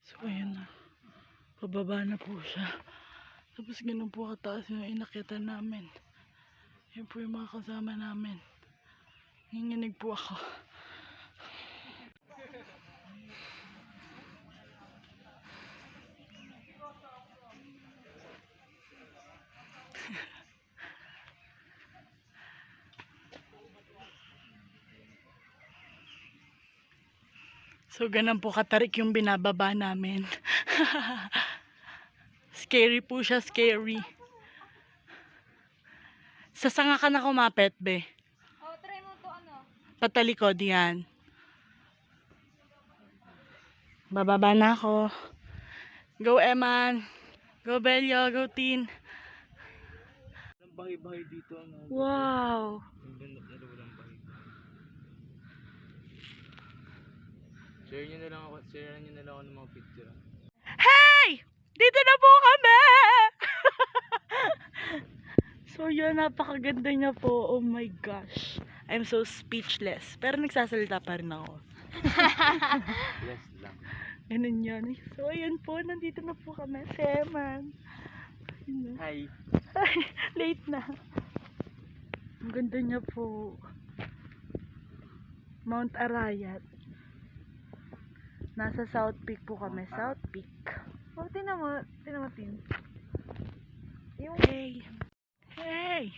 So ayun na. Pababa na po siya. Tapos ganun po kataas yung inakyatan namin. Yan po yung mga kasama namin. Nanginginig po ako. So ganun po katarik yung binababa namin. Scary po siya, scary. Sasanga ka na kumapit, be. Oh, try mo to ano. Patalikod yan. Bababa na ako. Go Eman. Go Belio. Go Tin. Ang bahay-bahay dito. Wow. Ang ganda na walang bahay. Share nyo na lang ako ng mga picture. Hey! Dito na po kami! So yun, napakaganda niya po. Oh my gosh. I'm so speechless. Pero nagsasalita pa rin ako. Bless lang. Ganun yun. So ayun po, nandito na po kami. Seman. Hi. Ay, late na. Ang ganda niya po. Mount Arayat. Nasa South Peak po kami. South Peak. Oh, tinan mo, Tin. Yung Hey! Hey!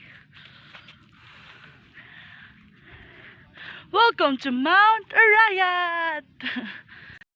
Welcome to Mount Arayat!